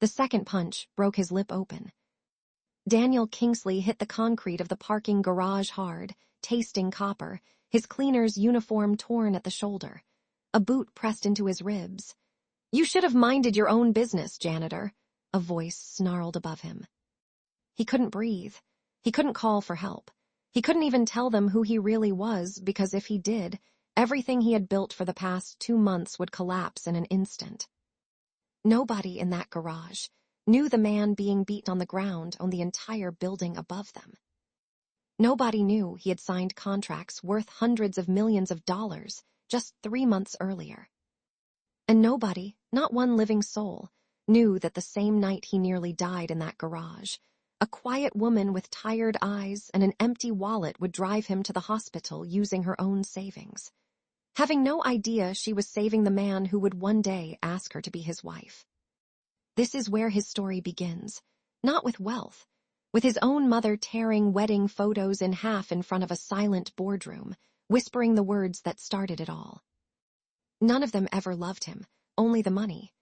The second punch broke his lip open. Daniel Kingsley hit the concrete of the parking garage hard, tasting copper, his cleaner's uniform torn at the shoulder. A boot pressed into his ribs. "You should have minded your own business, janitor," a voice snarled above him. He couldn't breathe. He couldn't call for help. He couldn't even tell them who he really was, because if he did, everything he had built for the past 2 months would collapse in an instant. Nobody in that garage knew the man being beaten on the ground owned the entire building above them. Nobody knew he had signed contracts worth hundreds of millions of dollars just 3 months earlier. And nobody, not one living soul, knew that the same night he nearly died in that garage, a quiet woman with tired eyes and an empty wallet would drive him to the hospital using her own savings, having no idea she was saving the man who would one day ask her to be his wife. This is where his story begins, not with wealth, with his own mother tearing wedding photos in half in front of a silent boardroom, whispering the words that started it all. None of them ever loved him, only the money.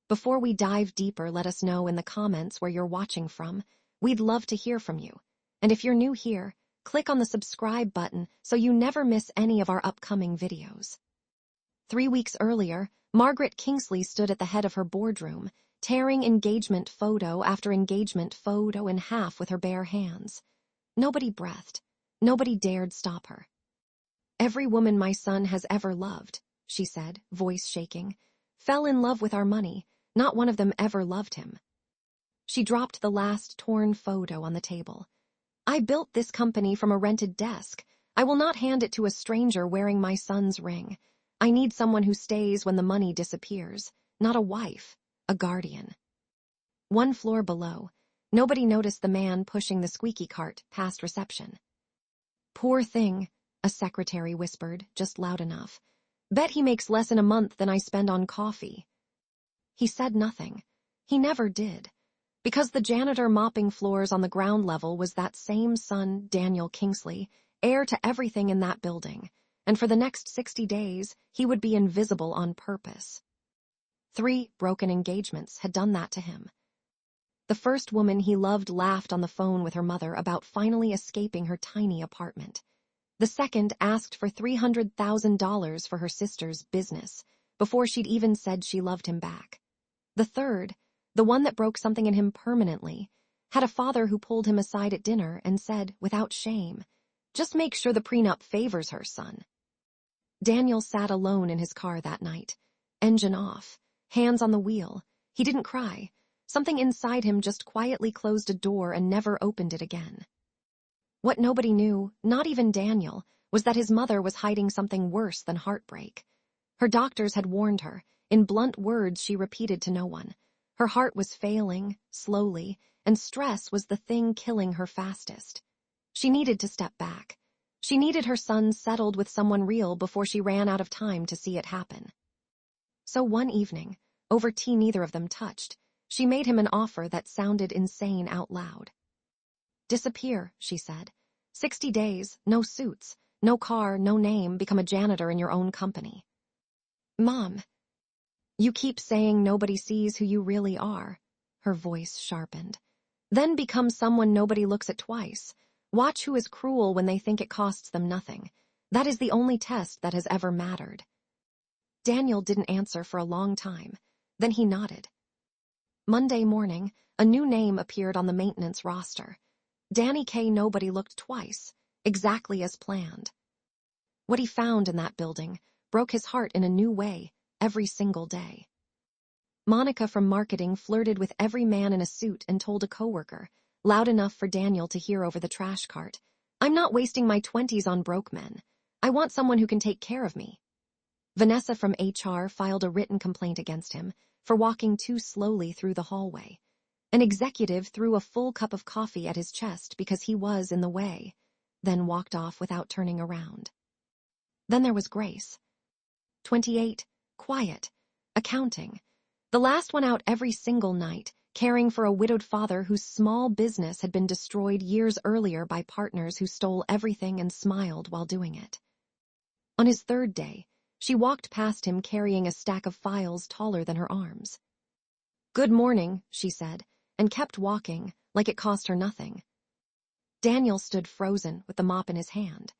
Before we dive deeper, let us know in the comments where you're watching from. We'd love to hear from you. And if you're new here, click on the subscribe button so you never miss any of our upcoming videos. 3 weeks earlier, Margaret Kingsley stood at the head of her boardroom, tearing engagement photo after engagement photo in half with her bare hands. Nobody breathed. Nobody dared stop her. "Every woman my son has ever loved," she said, voice shaking, "fell in love with our money. Not one of them ever loved him." She dropped the last torn photo on the table. "I built this company from a rented desk. I will not hand it to a stranger wearing my son's ring. I need someone who stays when the money disappears, not a wife, a guardian." 1 floor below, nobody noticed the man pushing the squeaky cart past reception. "Poor thing," a secretary whispered, just loud enough. "Bet he makes less in a month than I spend on coffee." He said nothing. He never did. Because the janitor mopping floors on the ground level was that same son, Daniel Kingsley, heir to everything in that building, and for the next 60 days, he would be invisible on purpose. 3 broken engagements had done that to him. The first woman he loved laughed on the phone with her mother about finally escaping her tiny apartment. The second asked for $300,000 for her sister's business before she'd even said she loved him back. The third, the one that broke something in him permanently, had a father who pulled him aside at dinner and said, without shame, "Just make sure the prenup favors her, son." Daniel sat alone in his car that night, engine off, hands on the wheel. He didn't cry. Something inside him just quietly closed a door and never opened it again. What nobody knew, not even Daniel, was that his mother was hiding something worse than heartbreak. Her doctors had warned her. In blunt words she repeated to no one. Her heart was failing, slowly, and stress was the thing killing her fastest. She needed to step back. She needed her son settled with someone real before she ran out of time to see it happen. So one evening, over tea neither of them touched, she made him an offer that sounded insane out loud. "Disappear," she said. 60 days, no suits, no car, no name, become a janitor in your own company. "Mom, you keep saying nobody sees who you really are." Her voice sharpened. "Then become someone nobody looks at twice. Watch who is cruel when they think it costs them nothing. That is the only test that has ever mattered." Daniel didn't answer for a long time. Then he nodded. Monday morning, a new name appeared on the maintenance roster. Danny K. Nobody looked twice, exactly as planned. What he found in that building broke his heart in a new way every single day. Monica from marketing flirted with every man in a suit and told a coworker, loud enough for Daniel to hear over the trash cart, "I'm not wasting my 20s on broke men. I want someone who can take care of me." Vanessa from HR filed a written complaint against him for walking too slowly through the hallway. An executive threw a full cup of coffee at his chest because he was in the way, then walked off without turning around. Then there was Grace. 28, quiet, accounting. The last one out every single night, caring for a widowed father whose small business had been destroyed years earlier by partners who stole everything and smiled while doing it. On his 3rd day, she walked past him carrying a stack of files taller than her arms. "Good morning," she said, and kept walking, like it cost her nothing. Daniel stood frozen with the mop in his hand.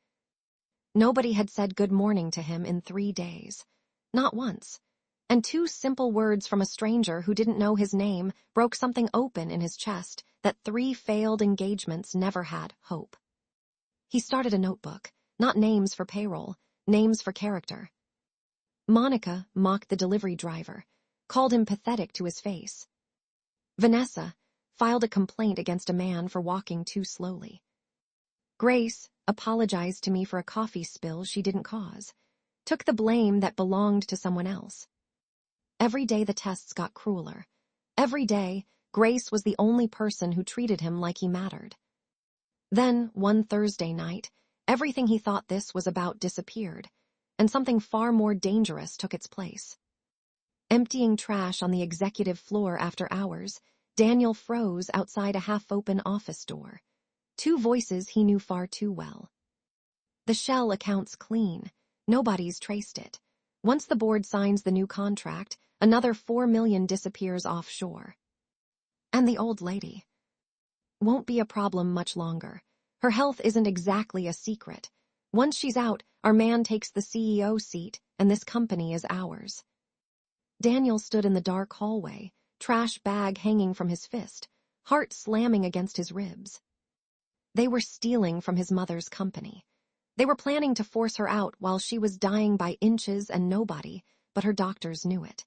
Nobody had said good morning to him in 3 days. Not once. And 2 simple words from a stranger who didn't know his name broke something open in his chest that 3 failed engagements never had hope. He started a notebook, not names for payroll, names for character. Monica mocked the delivery driver, called him pathetic to his face. Vanessa filed a complaint against a man for walking too slowly. Grace apologized to me for a coffee spill she didn't cause, took the blame that belonged to someone else. Every day the tests got crueler. Every day, Grace was the only person who treated him like he mattered. Then, one Thursday night, everything he thought this was about disappeared, and something far more dangerous took its place. Emptying trash on the executive floor after hours, Daniel froze outside a half-open office door. 2 voices he knew far too well. The Shell account's clean. Nobody's traced it. Once the board signs the new contract, another $4 million disappears offshore. And the old lady won't be a problem much longer. Her health isn't exactly a secret. Once she's out, our man takes the CEO seat, and this company is ours. Daniel stood in the dark hallway, trash bag hanging from his fist, heart slamming against his ribs. They were stealing from his mother's company. They were planning to force her out while she was dying by inches and nobody, but her doctors knew it.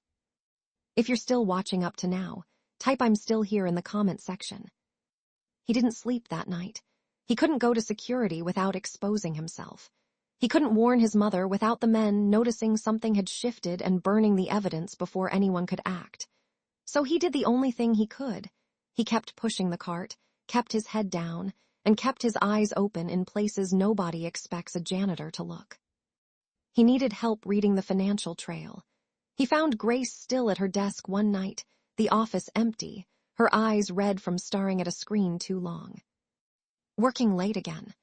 If you're still watching up to now, type "I'm still here" in the comment section. He didn't sleep that night. He couldn't go to security without exposing himself. He couldn't warn his mother without the men noticing something had shifted and burning the evidence before anyone could act. So he did the only thing he could. He kept pushing the cart, kept his head down, and kept his eyes open in places nobody expects a janitor to look. He needed help reading the financial trail. He found Grace still at her desk one night, the office empty, her eyes red from staring at a screen too long. Working late again.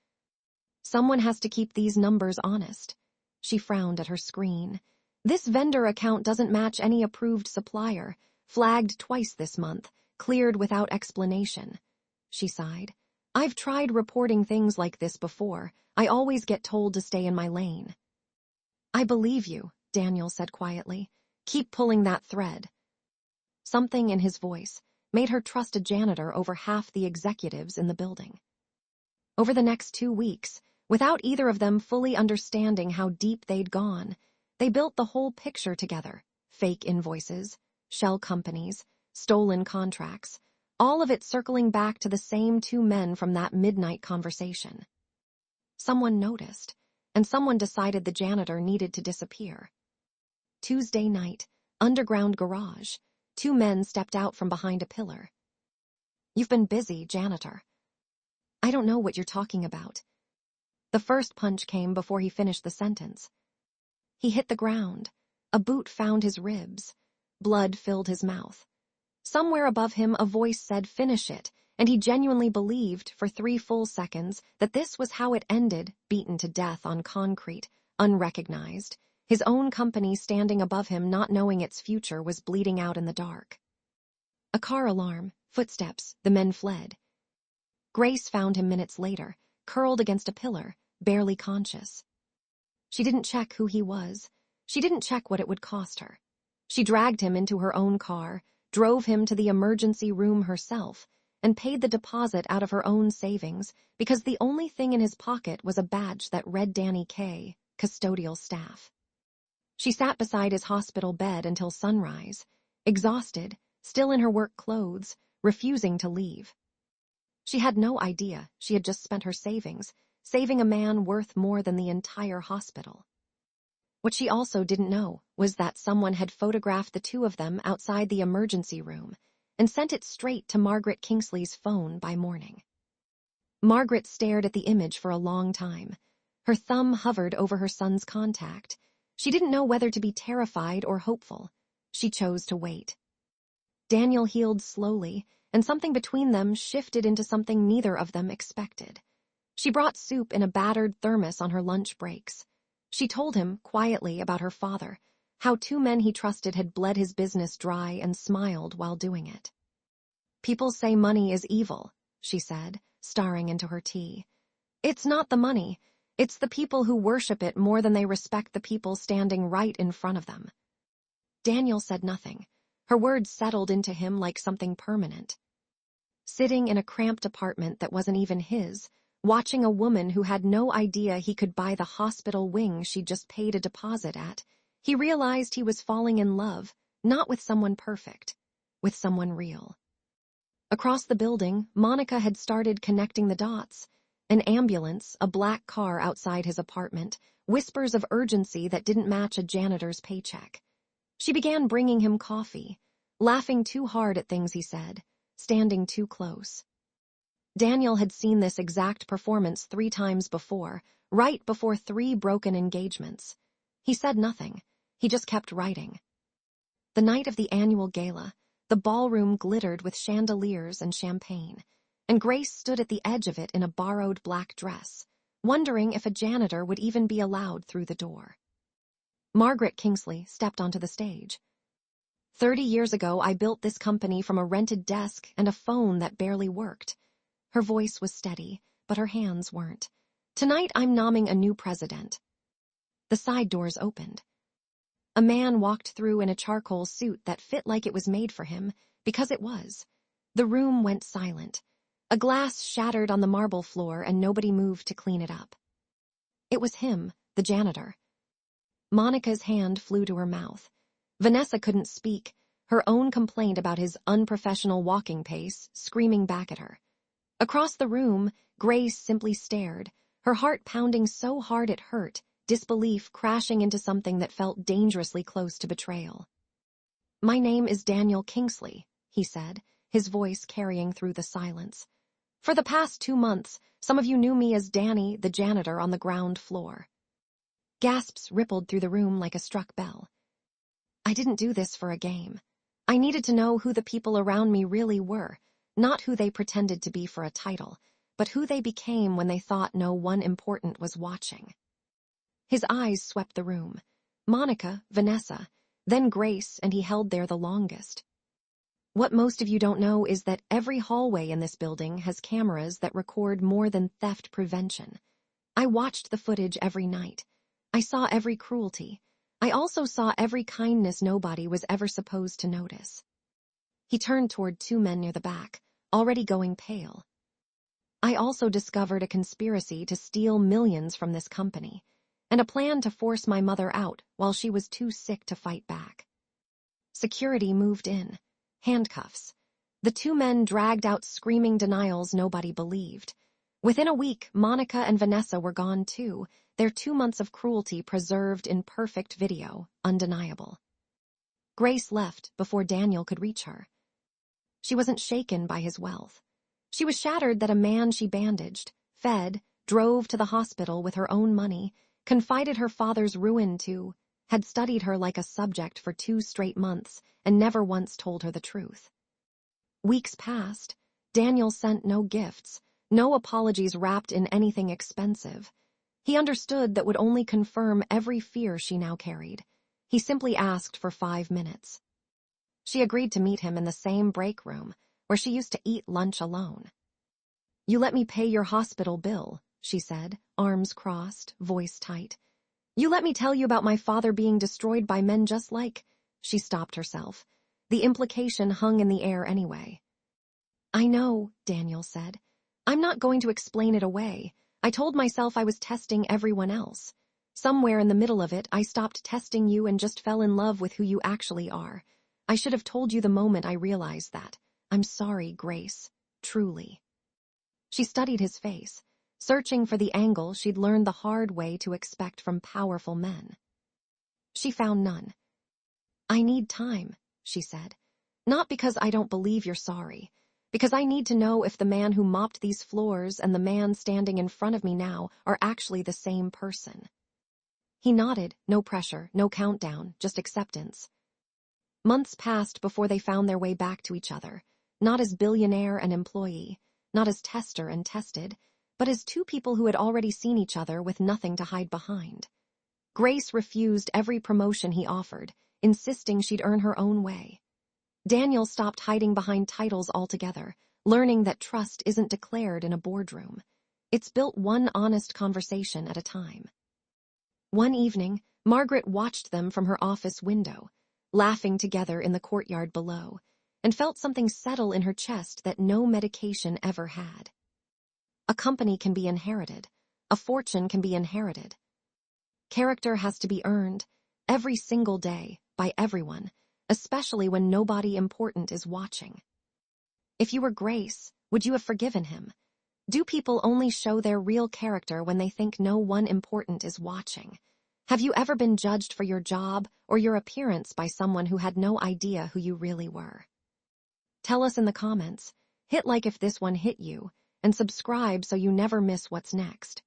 Someone has to keep these numbers honest. She frowned at her screen. This vendor account doesn't match any approved supplier, flagged twice this month, cleared without explanation. She sighed. I've tried reporting things like this before. I always get told to stay in my lane. I believe you, Daniel said quietly. Keep pulling that thread. Something in his voice made her trust a janitor over half the executives in the building. Over the next 2 weeks, without either of them fully understanding how deep they'd gone, they built the whole picture together. Fake invoices, shell companies, stolen contracts, all of it circling back to the same 2 men from that midnight conversation. Someone noticed, and someone decided the janitor needed to disappear. Tuesday night, underground garage, 2 men stepped out from behind a pillar. You've been busy, janitor. I don't know what you're talking about. The first punch came before he finished the sentence. He hit the ground. A boot found his ribs. Blood filled his mouth. Somewhere above him a voice said, "Finish it," and he genuinely believed for 3 full seconds that this was how it ended, beaten to death on concrete, unrecognized, his own company standing above him not knowing its future was bleeding out in the dark. A car alarm, footsteps, the men fled. Grace found him minutes later, curled against a pillar, barely conscious. She didn't check who he was. She didn't check what it would cost her. She dragged him into her own car, drove him to the emergency room herself, and paid the deposit out of her own savings because the only thing in his pocket was a badge that read Danny K., custodial staff. She sat beside his hospital bed until sunrise, exhausted, still in her work clothes, refusing to leave. She had no idea she had just spent her savings, saving a man worth more than the entire hospital. What she also didn't know was that someone had photographed the 2 of them outside the emergency room and sent it straight to Margaret Kingsley's phone by morning. Margaret stared at the image for a long time. Her thumb hovered over her son's contact. She didn't know whether to be terrified or hopeful. She chose to wait. Daniel healed slowly, and something between them shifted into something neither of them expected. She brought soup in a battered thermos on her lunch breaks. She told him quietly about her father, how two men he trusted had bled his business dry and smiled while doing it. "People say money is evil," she said, staring into her tea. "It's not the money. It's the people who worship it more than they respect the people standing right in front of them." Daniel said nothing. Her words settled into him like something permanent. Sitting in a cramped apartment that wasn't even his, watching a woman who had no idea he could buy the hospital wing she'd just paid a deposit at, he realized he was falling in love, not with someone perfect, with someone real. Across the building, Monica had started connecting the dots. An ambulance, a black car outside his apartment, whispers of urgency that didn't match a janitor's paycheck. She began bringing him coffee, laughing too hard at things he said, standing too close. Daniel had seen this exact performance 3 times before, right before 3 broken engagements. He said nothing. He just kept writing. The night of the annual gala, the ballroom glittered with chandeliers and champagne, and Grace stood at the edge of it in a borrowed black dress, wondering if a janitor would even be allowed through the door. Margaret Kingsley stepped onto the stage. 30 years ago, I built this company from a rented desk and a phone that barely worked. Her voice was steady, but her hands weren't. Tonight, I'm nomming a new president. The side doors opened. A man walked through in a charcoal suit that fit like it was made for him, because it was. The room went silent. A glass shattered on the marble floor and nobody moved to clean it up. It was him, the janitor. Monica's hand flew to her mouth. Vanessa couldn't speak, her own complaint about his unprofessional walking pace screaming back at her. Across the room, Grace simply stared, her heart pounding so hard it hurt, disbelief crashing into something that felt dangerously close to betrayal. "My name is Daniel Kingsley," he said, his voice carrying through the silence. "For the past 2 months, some of you knew me as Danny, the janitor on the ground floor." Gasps rippled through the room like a struck bell. "I didn't do this for a game. I needed to know who the people around me really were, not who they pretended to be for a title, but who they became when they thought no one important was watching." His eyes swept the room. Monica, Vanessa, then Grace, and he held there the longest. "What most of you don't know is that every hallway in this building has cameras that record more than theft prevention. I watched the footage every night. I saw every cruelty. I also saw every kindness nobody was ever supposed to notice." He turned toward 2 men near the back, already going pale. "I also discovered a conspiracy to steal millions from this company, and a plan to force my mother out while she was too sick to fight back." Security moved in. Handcuffs. The 2 men dragged out screaming denials nobody believed. Within a week, Monica and Vanessa were gone too, their 2 months of cruelty preserved in perfect video, undeniable. Grace left before Daniel could reach her. She wasn't shaken by his wealth. She was shattered that a man she bandaged, fed, drove to the hospital with her own money, confided her father's ruin to, had studied her like a subject for 2 straight months and never once told her the truth. Weeks passed. Daniel sent no gifts, no apologies wrapped in anything expensive. He understood that would only confirm every fear she now carried. He simply asked for 5 minutes. She agreed to meet him in the same break room, where she used to eat lunch alone. "You let me pay your hospital bill," she said, arms crossed, voice tight. "You let me tell you about my father being destroyed by men just like—" She stopped herself. The implication hung in the air anyway. "I know," Daniel said. "I'm not going to explain it away. I told myself I was testing everyone else. Somewhere in the middle of it, I stopped testing you and just fell in love with who you actually are. I should have told you the moment I realized that. I'm sorry, Grace. Truly." She studied his face, searching for the angle she'd learned the hard way to expect from powerful men. She found none. "I need time," she said. "Not because I don't believe you're sorry. Because I need to know if the man who mopped these floors and the man standing in front of me now are actually the same person." He nodded, no pressure, no countdown, just acceptance. Months passed before they found their way back to each other, not as billionaire and employee, not as tester and tested, but as 2 people who had already seen each other with nothing to hide behind. Grace refused every promotion he offered, insisting she'd earn her own way. Daniel stopped hiding behind titles altogether, learning that trust isn't declared in a boardroom. It's built one honest conversation at a time. One evening, Margaret watched them from her office window, laughing together in the courtyard below, and felt something settle in her chest that no medication ever had. A company can be inherited. A fortune can be inherited. Character has to be earned, every single day, by everyone, especially when nobody important is watching. If you were Grace, would you have forgiven him? Do people only show their real character when they think no one important is watching? Have you ever been judged for your job or your appearance by someone who had no idea who you really were? Tell us in the comments. Hit like if this one hit you, and subscribe so you never miss what's next.